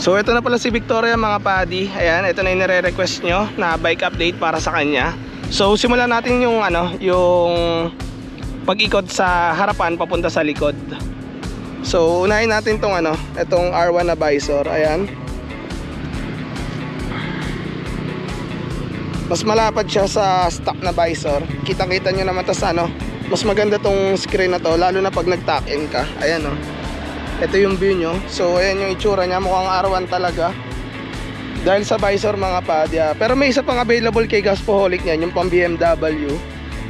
So ito na pala si Victoria mga padi. Ayan, ito na yung nire-request nyo na bike update para sa kanya. So simulan natin yung yung pag-ikot sa harapan papunta sa likod. So unahin natin tong itong R1 na visor. Ayan. Mas malapad siya sa stock na visor. Kita-kita nyo naman, tas mas maganda tong screen na to, lalo na pag nag-tuck in ka. Ayan ito yung view nyo. So ayan yung itsura nya, mukhang R1 talaga dahil sa visor mga padi. Pero may isa pang available kay Gaspoholic niyan, yung pang BMW.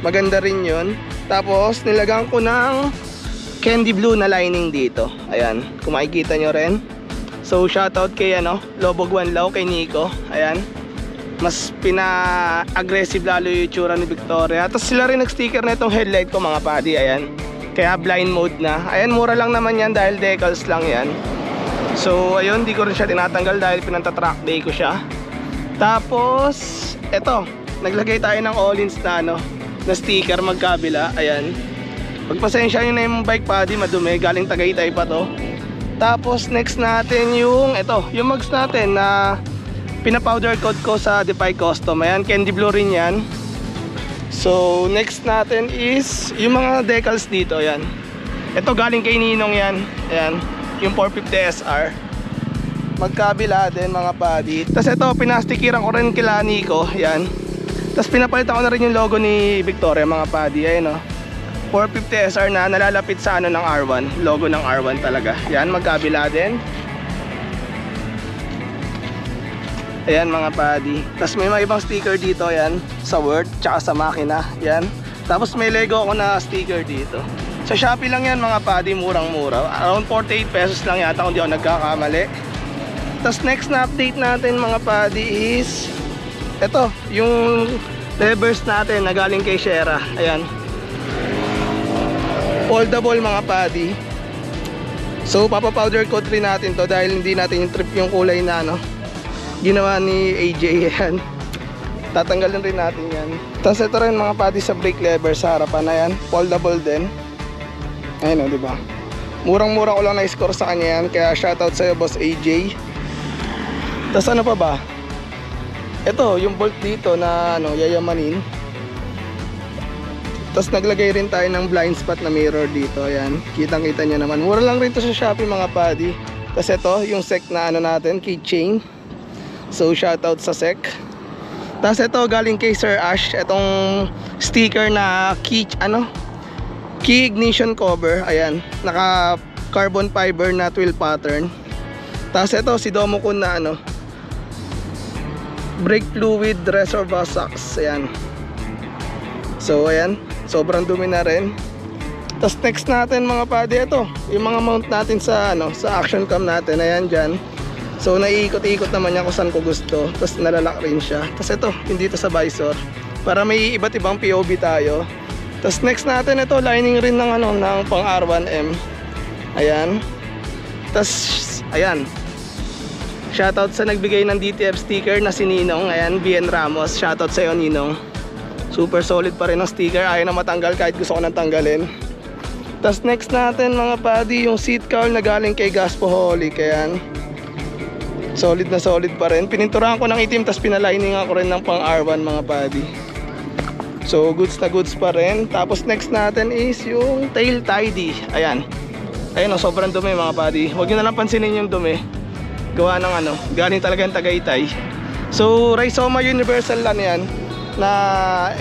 Maganda rin yun. Tapos nilagang ko ng candy blue na lining dito. Ayan, kung makikita nyo rin. So shoutout kay Lobog Wanlaw, kay Nico. Ayan, mas pina-aggressive lalo yung itsura ni Victoria. Tapos sila rin nag-sticker na itong headlight ko mga padi. Ayan, kaya blind mode na. Ayan, mura lang naman yan dahil decals lang yan. So ayun, di ko rin siya tinatanggal dahil pinanta-track day ko siya. Tapos eto, naglagay tayo ng all-ins na na sticker magkabila. Ayan, pagpasensya nyo na yung bike padi, madumi, galing Tagaytay pa to. Tapos next natin yung yung mugs natin na pina-powder coat ko sa Defy Custom. Ayan, candy blue rin yan. So next natin is yung mga decals dito. Ayan, ito galing kay Ninong yan. Ayan, yung 450 SR magkabila din mga padi. Tapos ito, pinastikiran ko rin kila Nico. Ayan, tapos pinapalitan ko na rin yung logo ni Victoria mga padi. Ayan 450 SR na nalalapit sa ng R1, logo ng R1 talaga. Ayan, magkabila din. Ayan mga padi. Tapos may mga ibang sticker dito. Ayan, sa Word tsaka sa makina. Ayan. Tapos may Lego ako na sticker dito. Sa Shopee lang yan mga padi, murang mura. Around 48 pesos lang yata kung di ako nagkakamali. Tapos next na update natin mga padi is ito, yung levers natin na galing kay Shera. Ayan, foldable mga padi. So papa-powder coat rin natin to dahil hindi natin yung trip yung kulay na ginawa ni AJ. Yan, tatanggalin rin natin yan. Tapos ito rin mga padi sa brake lever sa harapan na yan, foldable din. Ayun diba, murang mura ko lang na-score sa kanya yan, kaya shoutout sa'yo boss AJ. Tapos ano pa ba, ito yung bolt dito na yayamanin. Tapos naglagay rin tayo ng blind spot na mirror dito. Ayan, kitang kita nyo naman, mura lang rin to sa Shopee mga padi. Tapos ito yung sec na natin, keychain. So shoutout sa sec. Tapos ito galing kay Sir Ash, itong sticker na key ignition cover. Ayan, naka carbon fiber na twill pattern. Tapos ito si Domokun na brake fluid reservoir socks. Ayan, so ayan, sobrang dumi na rin. Tapos next natin mga padi, ito yung mga mount natin sa sa action cam natin. Ayan dyan. So naiikot-ikot naman niya kung saan ko gusto. Tapos nalalak rin siya. Tapos ito, yung dito sa visor, para may iba't ibang POV tayo. Tapos next natin ito, lining rin ng ng pang R1M. Ayan. Tapos ayan, shoutout sa nagbigay ng DTF sticker na si Ninong. Ayan, BN Ramos, shoutout sa iyo Ninong. Super solid pa rin ang sticker, ayaw na matanggal kahit gusto ko nang tanggalin. Tapos next natin mga padi, yung seat cowl na galing kay Gaspoholic. Ayan, solid na solid pa rin. Pininturahan ko ng itim, tapos pinalining ako rin ng pang R1 mga padi. So goods na goods pa rin. Tapos next natin is yung tail tidy. Ayan, ayun sobrang dumi mga padi. Huwag nyo na lang pansinin yung dumi, gawa ng galing talaga yung Tagaytay. So Rizoma Universal lang yan na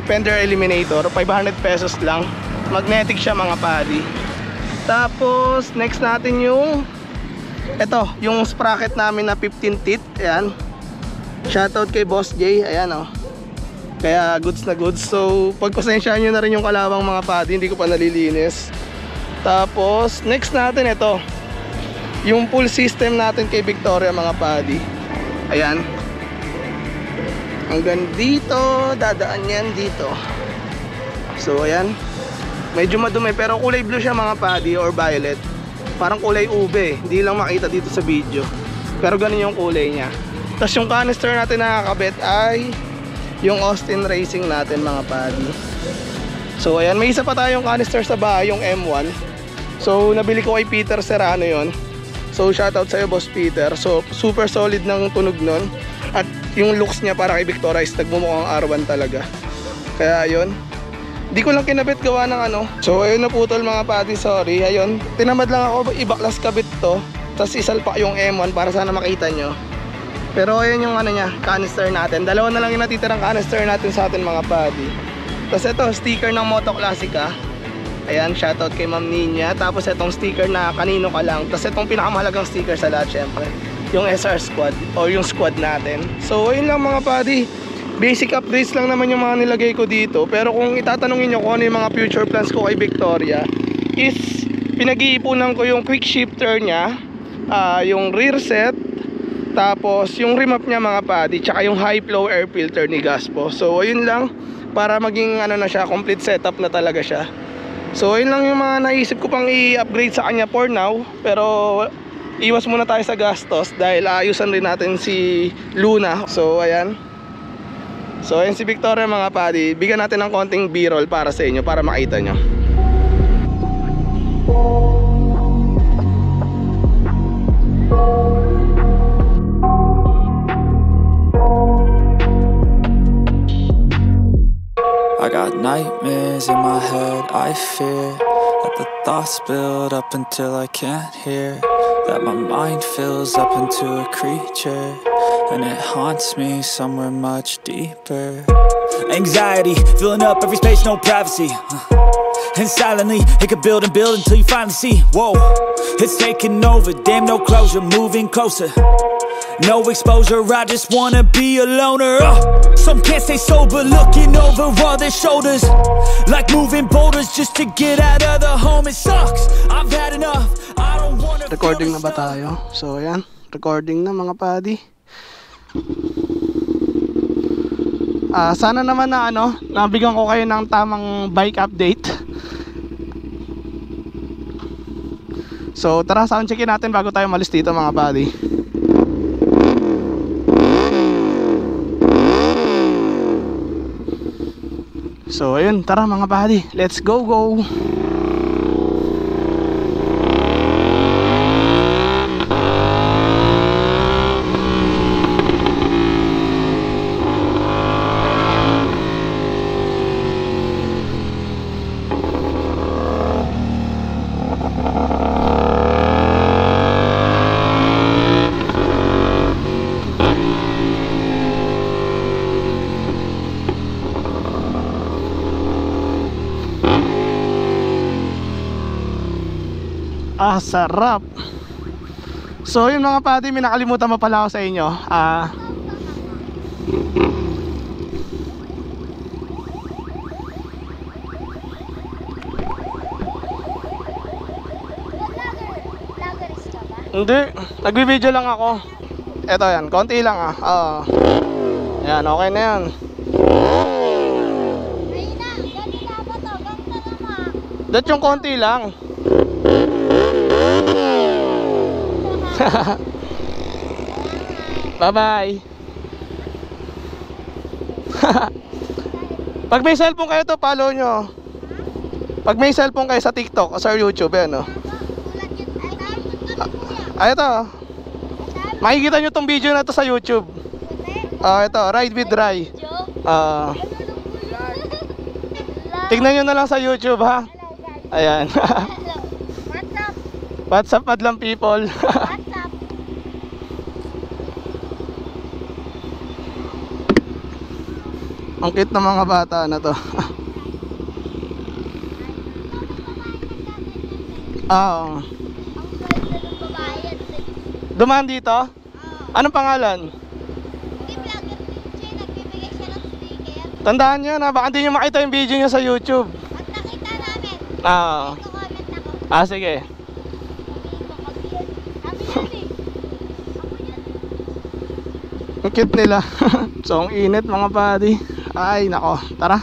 fender eliminator, 500 pesos lang. Magnetic siya mga padi. Tapos next natin yung yung sprocket namin na 15 teeth. Ayan, shoutout kay Boss J. Ayan kaya goods na goods. So pagpasensyahan nyo na rin yung kalawang mga padi, hindi ko pa nalilinis. Tapos next natin yung full system natin kay Victoria mga padi. Ayan, hanggang dito, dadaan yan dito. So ayan, medyo madumi pero kulay blue siya mga padi, or violet. Parang kulay ube, hindi lang makita dito sa video, pero ganun yung kulay niya. Tapos yung canister natin na nakakabit ay yung Austin Racing natin mga padi. So ayan, may isa pa tayong canister sa bahay, yung M1. So nabili ko kay Peter Serrano yon. So shoutout sa'yo Boss Peter. So super solid ng tunog nun. At yung looks niya para kay Victoria is nagmumukhang R1 talaga. Kaya ayun, di ko lang kinabit gawa ng ano. So ayun, naputol mga pati, sorry. Ayun, tinamad lang ako ibaklas kabit to, tapos isalpak yung M1 para sana makita nyo. Pero ayun yung ano niya, canister natin. Dalawa na lang yung natitirang canister natin sa atin mga padi. Tapos ito, sticker ng Moto Classica. Ayan, shoutout kay Ma'am Ninya. Tapos itong sticker na kanino ka lang. Tapos itong pinakamahalagang sticker sa lahat syempre, yung SR Squad o yung squad natin. So ayun lang mga padi, basic updates lang naman yung mga nilagay ko dito. Pero kung itatanungin nyo kung ano yung mga future plans ko kay Victoria, is pinag-iipunan ko yung quick shifter nya, yung rear set, tapos yung remap nya mga padi, tsaka yung high flow air filter ni Gaspo. So ayun lang, para maging ano na siya, complete setup na talaga siya. So ayun lang yung mga naisip ko pang i-upgrade sa kanya for now. Pero iwas muna tayo sa gastos dahil ayusan rin natin si Luna. So ayan, so ayun si Victoria mga padi. Bigyan natin ng konting b-roll para sa inyo, para makita nyo. I got nightmares in my head, I fear that the thoughts build up until I can't hear, that my mind fills up into a creature, and it haunts me somewhere much deeper. Anxiety, filling up every space, no privacy, and silently, it could build and build until you finally see, whoa, it's taking over, damn no closure, moving closer. No exposure, I just wanna be a loner. Some can't stay sober, looking over all their shoulders, like moving boulders just to get out of the home. It sucks, I've had enough, I don't wanna. Recording na ba tayo? So ayan, recording na mga padi. Sana naman na ano, nabigyan ko kayo ng tamang bike update. So tara, sound checkin natin bago tayo malis dito mga padi. So ayun, tara mga padi, let's go. Sarap. So yun mga padi, may nakalimutan pa pala ako sa inyo. Hindi, nagbi-video lang ako. Eto yan, konti lang yan, okay na yan. Dat yung konti lang. Bye bye. Pag may cellphone kayo to, follow nyo. Pag may cellphone kayo sa TikTok o sa YouTube, yan o. Ito, makikita nyo tong video na to sa YouTube. Ito, Ride with Rai. Tignan nyo na lang sa YouTube ha. Ayan. What's up madlang people? Ang cute ng mga bata na to. Dumaan dito? Anong pangalan? Tandaan nyo na, baka hindi nyo makita yung video nyo sa YouTube. Sige. Ang cute nila. So ang init mga buddy. Ay nako, tara.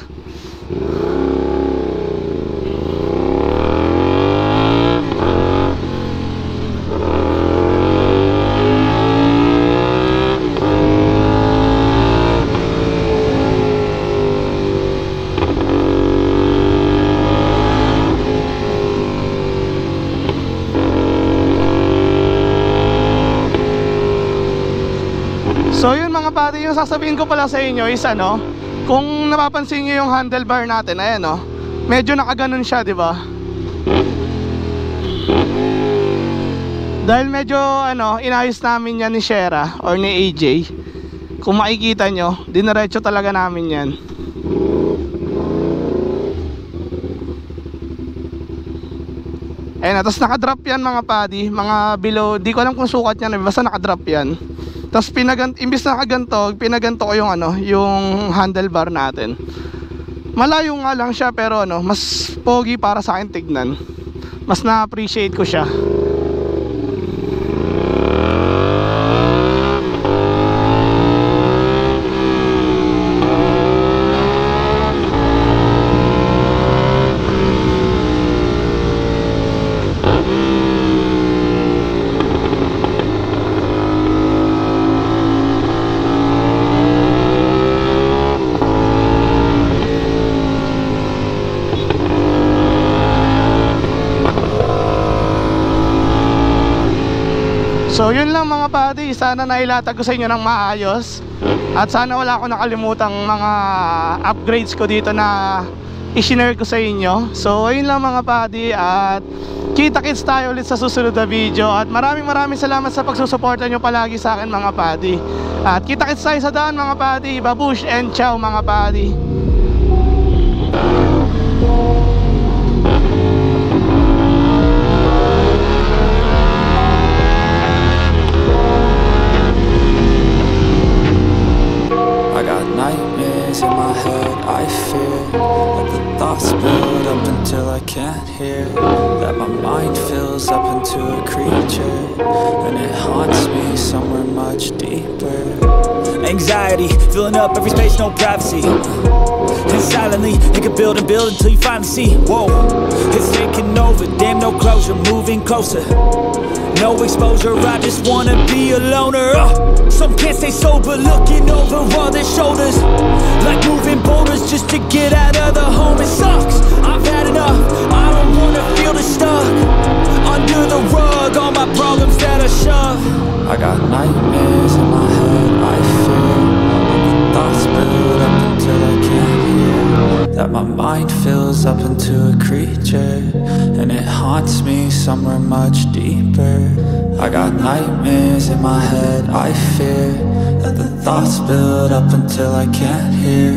pati yung sasabihin ko pala sa inyo is ano, kung napapansin nyo yung handlebar natin, ayan oh, medyo nakaganon siya, di ba? Dahil medyo ano, inayos namin yan ni Shera or ni AJ. Kung makikita nyo, diniretso talaga namin yan. Ayan, tapos nakadrop yan mga padi, mga below, di ko alam kung sukat yan, basta nakadrop yan. Tapos imbis na pinaganto ko yung ano, yung handlebar natin. Malayo nga lang siya pero ano, mas pogi para sa akin tignan. Mas na-appreciate ko siya. So yun lang mga padi, sana nailatag ko sa inyo ng maayos. At sana wala akong nakalimutang mga upgrades ko dito na i-share ko sa inyo. So yun lang mga padi, at kita-kits tayo ulit sa susunod na video. At maraming salamat sa pagsusuporta nyo palagi sa akin mga padi. At kita-kits tayo sa daan mga padi. Babush and ciao mga padi. Nightmares in my head, I fear that the thoughts build up until I can't hear, that my mind fills up into a creature, and it haunts me somewhere much deeper. Anxiety, filling up every space, no privacy. And silently, it could build and build until you finally see. Whoa, it's taking over, damn no closure, moving closer. No exposure, I just wanna be a loner. Some can't stay sober, looking over all their shoulders, like moving boulders just to get out of the home. It sucks, I've had enough, I don't wanna feel the stuck under the rug, all my problems that I shove. I got nightmares in my head, I fear that the thoughts build up until I can't hear, that my mind fills up into a creature, and it haunts me somewhere much deeper. I got nightmares in my head, I fear that the thoughts build up until I can't hear,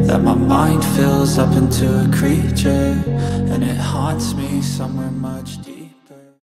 that my mind fills up into a creature, and it haunts me somewhere much deeper.